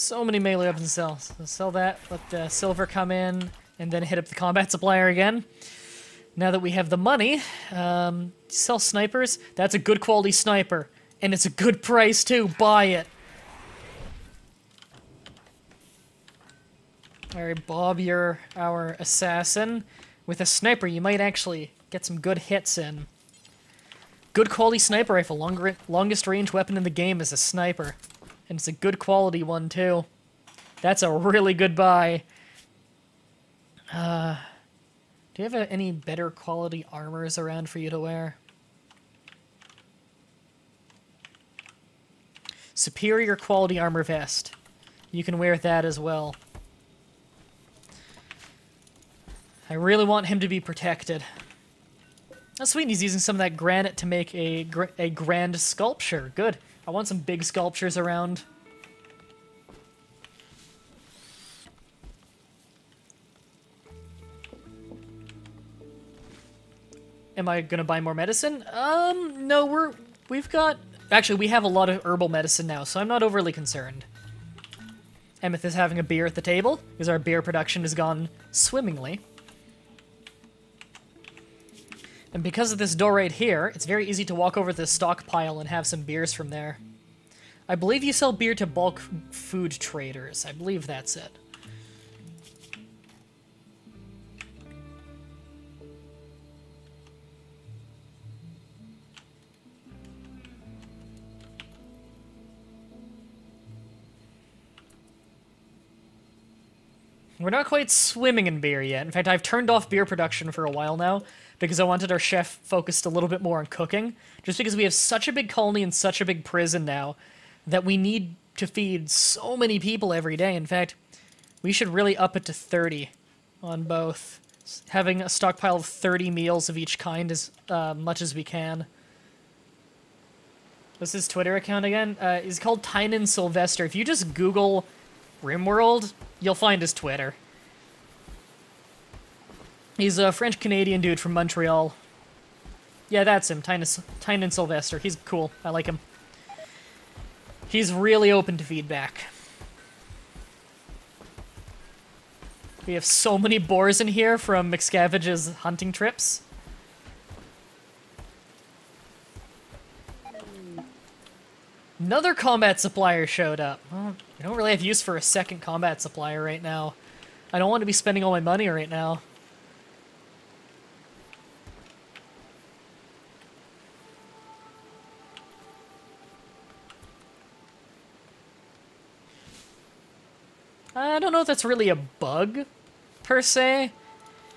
So many melee weapons to sell. So sell that, let the silver come in, and then hit up the combat supplier again. Now that we have the money, sell snipers. That's a good quality sniper. And it's a good price too, buy it. Alright, Bob, you're our assassin. With a sniper, you might actually get some good hits in. Good quality sniper rifle. Longest range weapon in the game is a sniper. And it's a good quality one, too. That's a really good buy. Do you have any better quality armors around for you to wear? Superior quality armor vest. You can wear that as well. I really want him to be protected. Oh, sweet, he's using some of that granite to make a grand sculpture. Good. I want some big sculptures around. Am I gonna buy more medicine? No, we've got... Actually, we have a lot of herbal medicine now, so I'm not overly concerned. Emmeth is having a beer at the table, because our beer production has gone swimmingly. And because of this door right here, it's very easy to walk over to the stockpile and have some beers from there. I believe you sell beer to bulk food traders. I believe that's it. We're not quite swimming in beer yet. In fact, I've turned off beer production for a while now because I wanted our chef focused a little bit more on cooking. Just because we have such a big colony and such a big prison now that we need to feed so many people every day. In fact, we should really up it to 30 on both. Having a stockpile of 30 meals of each kind as much as we can. What's his Twitter account again? He's called Tynan Sylvester. If you just Google RimWorld, you'll find his Twitter. He's a French-Canadian dude from Montreal. Yeah, that's him, Tynan Sylvester. He's cool. I like him. He's really open to feedback. We have so many boars in here from McScavage's hunting trips. Another combat supplier showed up. Well, I don't really have use for a second combat supplier right now. I don't want to be spending all my money right now. I don't know if that's really a bug, per se,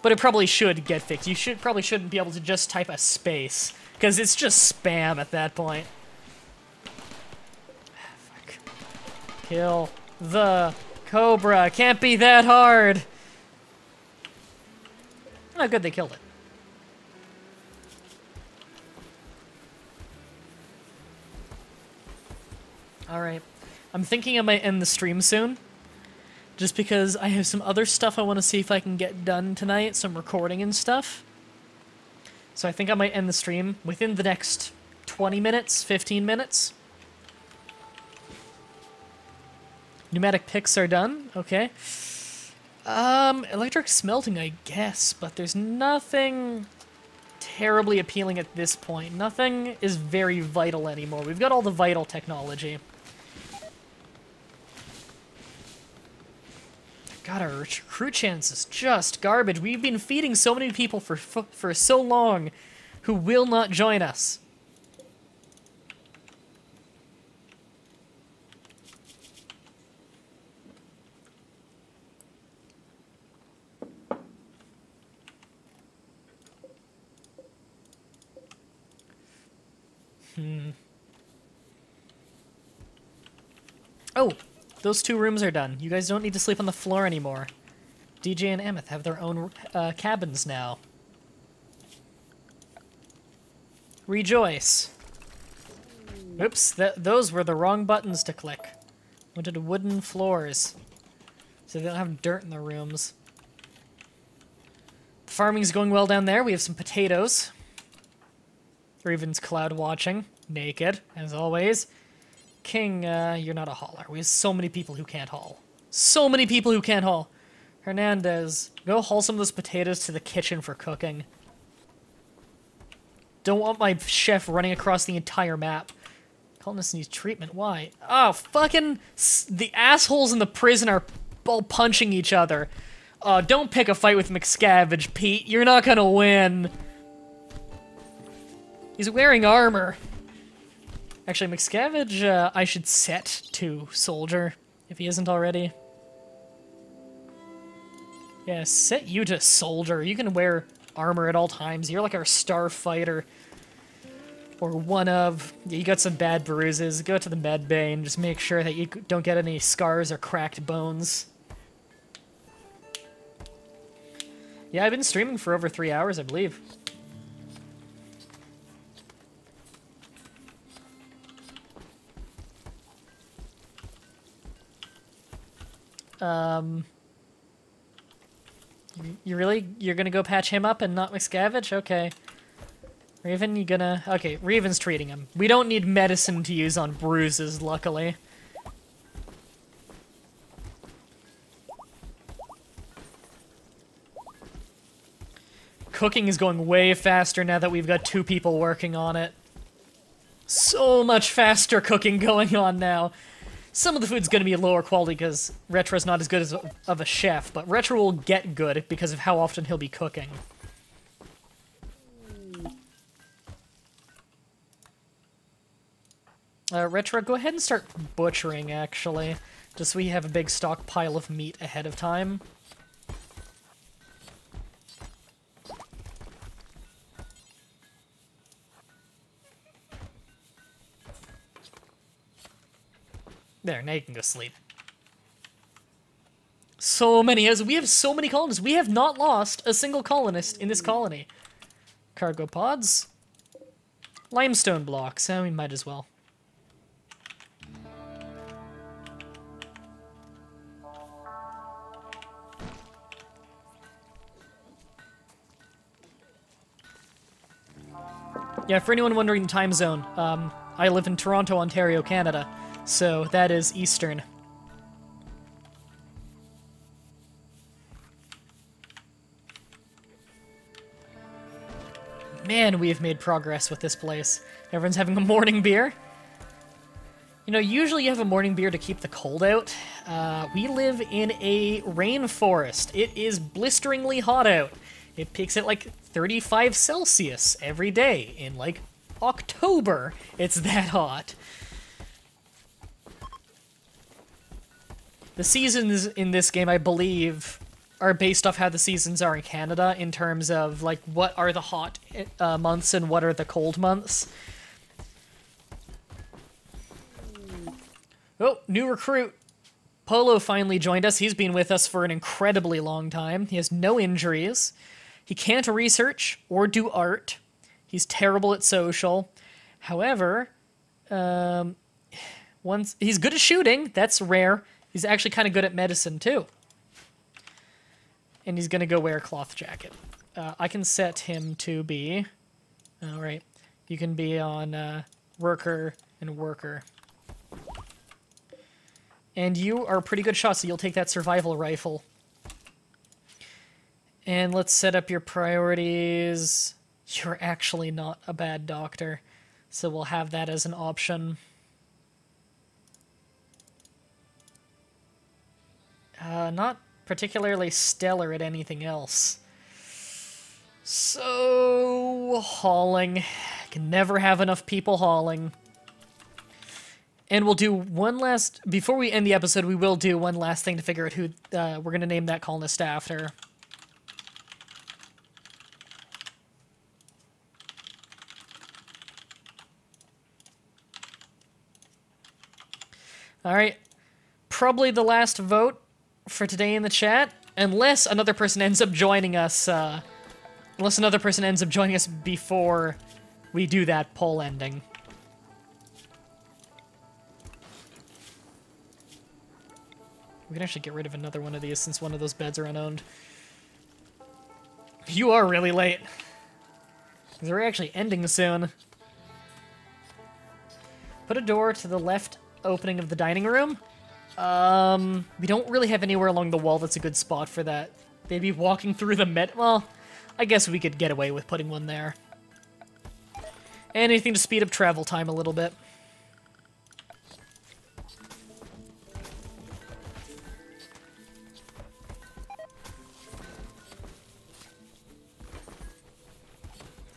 but it probably should get fixed. You probably shouldn't be able to just type a space, because it's just spam at that point. Fuck. Kill the cobra. Can't be that hard. Oh, good, they killed it. Alright. I'm thinking I might end the stream soon. Just because I have some other stuff I want to see if I can get done tonight, some recording and stuff. So I think I might end the stream within the next 20 minutes, 15 minutes. Pneumatic picks are done, okay. Electric smelting, I guess, but there's nothing terribly appealing at this point. Nothing is very vital anymore. We've got all the vital technology. God, our recruit chance is just garbage. We've been feeding so many people for so long who will not join us. Oh! Those 2 rooms are done. You guys don't need to sleep on the floor anymore. DJ and Emmeth have their own cabins now. Rejoice. Oops, those were the wrong buttons to click. Wanted wooden floors. So they don't have dirt in the rooms. The farming's going well down there. We have some potatoes. Raven's cloud watching. Naked, as always. King, you're not a hauler. We have so many people who can't haul. So many people who can't haul. Hernandez, go haul some of those potatoes to the kitchen for cooking. Don't want my chef running across the entire map. Colonists need treatment. Why? Oh, fucking... The assholes in the prison are all punching each other. Don't pick a fight with McScavenge, Pete. You're not gonna win. He's wearing armor. Actually, McScavenge, I should set to soldier, if he isn't already. Yeah, set you to soldier. You can wear armor at all times. You're like our star fighter. Or one of. You got some bad bruises. Go to the med bay and just make sure that you don't get any scars or cracked bones. Yeah, I've been streaming for over 3 hours, I believe. You're gonna go patch him up and not McScavenge? Okay. Raven, you gonna... Okay, Raven's treating him. We don't need medicine to use on bruises, luckily. Cooking is going way faster now that we've got 2 people working on it. So much faster cooking going on now. Some of the food's gonna be lower quality because Retro's not as good as of a chef, but Retro will get good because of how often he'll be cooking. Retro, go ahead and start butchering, actually. Just so we have a big stockpile of meat ahead of time. There, now you can go sleep. So many, as we have so many colonists. We have not lost a single colonist in this colony. Cargo pods. Limestone blocks, we might as well. Yeah, for anyone wondering the time zone, I live in Toronto, Ontario, Canada, so that is Eastern. Man, we have made progress with this place. Everyone's having a morning beer. You know, usually you have a morning beer to keep the cold out. We live in a rainforest. It is blisteringly hot out. It peaks at like 35 Celsius every day in like October. It's that hot. The seasons in this game, I believe, are based off how the seasons are in Canada in terms of like what are the hot months and what are the cold months. Oh, new recruit. Polo finally joined us. He's been with us for an incredibly long time. He has no injuries. He can't research or do art. He's terrible at social. However, he's good at shooting. That's rare. He's actually kind of good at medicine, too. And he's going to go wear a cloth jacket. I can set him to be... All right. You can be on worker and worker. And you are a pretty good shot, so you'll take that survival rifle. And let's set up your priorities. You're actually not a bad doctor, so we'll have that as an option. Not particularly stellar at anything else. So, hauling. Can never have enough people hauling. And we'll do one last... Before we end the episode, we will do one last thing to figure out who we're going to name that colonist after. Alright. Probably the last vote for today in the chat. Unless another person ends up joining us... unless another person ends up joining us before we do that poll ending. We can actually get rid of another one of these since one of those beds are unowned. You are really late. They're actually ending soon. Put a door to the left opening of the dining room. We don't really have anywhere along the wall that's a good spot for that. Maybe walking through the well, I guess we could get away with putting one there. Anything to speed up travel time a little bit.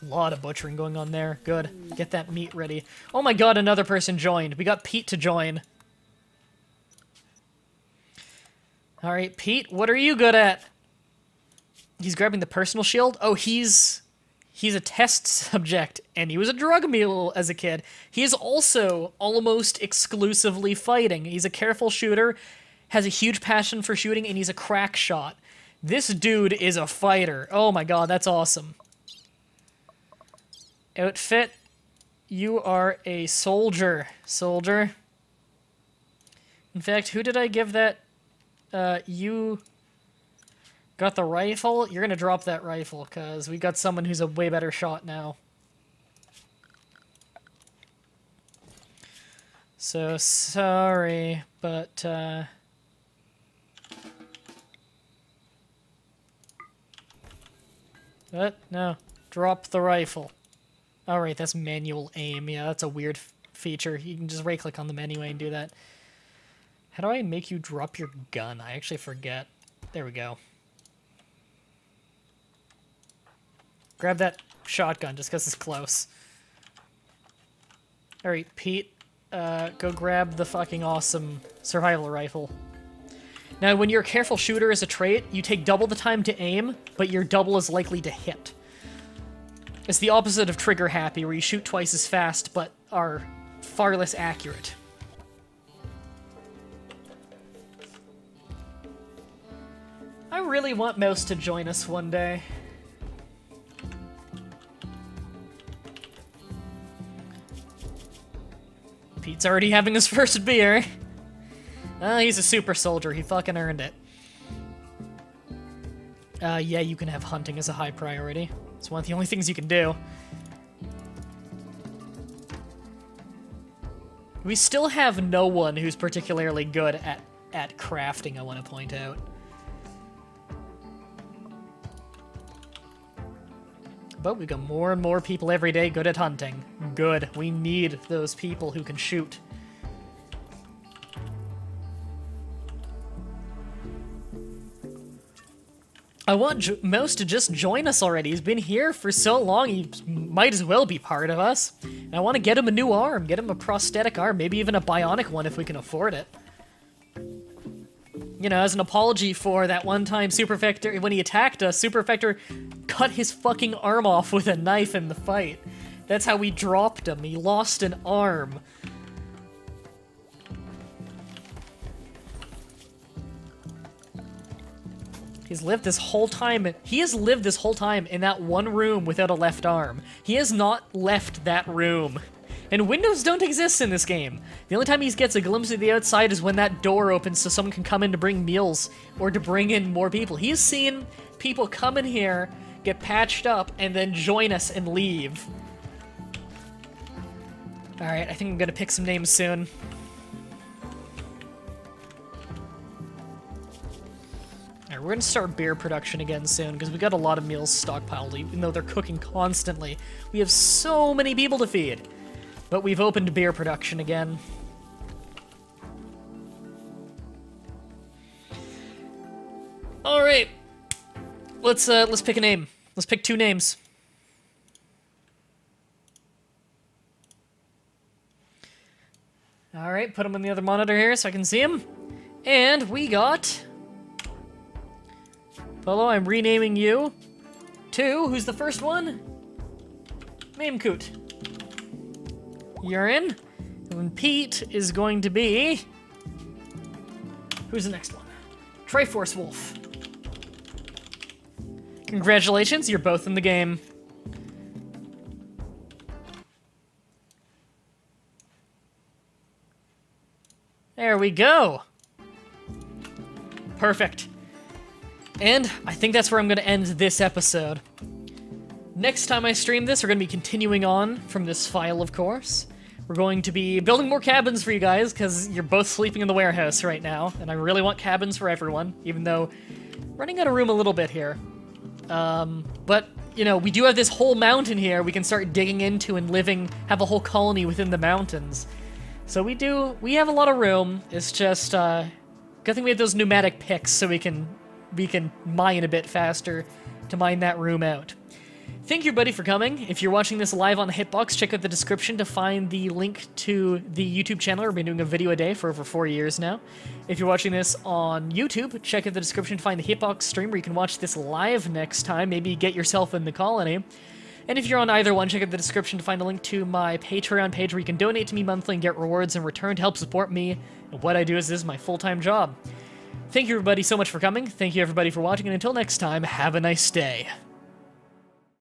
A lot of butchering going on there. Good. Get that meat ready. Oh my god, another person joined. We got Pete to join. Alright, Pete, what are you good at? He's grabbing the personal shield. Oh, he's a test subject, and he was a drug mule as a kid. He is also almost exclusively fighting. He's a careful shooter, has a huge passion for shooting, and he's a crack shot. This dude is a fighter. Oh my god, that's awesome. Outfit, you are a soldier. Soldier. In fact, who did I give that? You got the rifle? You're gonna drop that rifle, because we got someone who's a way better shot now. So, sorry, but, what? No. Drop the rifle. Alright, that's manual aim. Yeah, that's a weird feature. You can just right-click on them anyway and do that. How do I make you drop your gun? I actually forget. There we go. Grab that shotgun just because it's close. Alright, Pete. Go grab the fucking awesome survival rifle. Now, when you're a careful shooter as a trait, you take double the time to aim, but you're double as likely to hit. It's the opposite of trigger happy, where you shoot twice as fast, but are far less accurate. I really want Mouse to join us one day. Pete's already having his first beer. He's a super soldier. He fucking earned it. Yeah, you can have hunting as a high priority. It's one of the only things you can do. We still have no one who's particularly good at crafting, I want to point out. But we've got more and more people every day good at hunting. Good. We need those people who can shoot. I want Mouse to just join us already. He's been here for so long, he might as well be part of us. And I want to get him a new arm, get him a prosthetic arm, maybe even a bionic one if we can afford it. You know, as an apology for that one time Superfector, when he attacked us, Superfector cut his fucking arm off with a knife in the fight. That's how we dropped him. He lost an arm. He's lived this whole time. He has lived this whole time in that one room without a left arm. He has not left that room. And windows don't exist in this game. The only time he gets a glimpse of the outside is when that door opens so someone can come in to bring meals or to bring in more people. He's seen people come in here, get patched up, and then join us and leave. Alright, I think I'm gonna pick some names soon. Alright, we're gonna start beer production again soon, because we got a lot of meals stockpiled, even though they're cooking constantly. We have so many people to feed. But we've opened beer production again. Alright. Let's pick a name. Let's pick two names. Alright, put them on the other monitor here so I can see them. And we got... Polo, I'm renaming you to... Who's the first one? Mamecoot. You're in. And Pete is going to be... Who's the next one? Triforce Wolf. Congratulations, you're both in the game. There we go. Perfect. And I think that's where I'm going to end this episode. Next time I stream this, we're going to be continuing on from this file, of course. We're going to be building more cabins for you guys, because you're both sleeping in the warehouse right now, and I really want cabins for everyone, even though running out of room a little bit here. But, you know, we do have this whole mountain here we can start digging into and have a whole colony within the mountains. So we have a lot of room. It's just, good thing we have those pneumatic picks so we can mine a bit faster to mine that room out. Thank you, everybody, for coming. If you're watching this live on the Hitbox, check out the description to find the link to the YouTube channel. We've been doing a video a day for over 4 years now. If you're watching this on YouTube, check out the description to find the Hitbox stream where you can watch this live next time. Maybe get yourself in the colony. And if you're on either one, check out the description to find a link to my Patreon page where you can donate to me monthly and get rewards in return to help support me. And what I do is this is my full-time job. Thank you, everybody, so much for coming. Thank you, everybody, for watching. And until next time, have a nice day.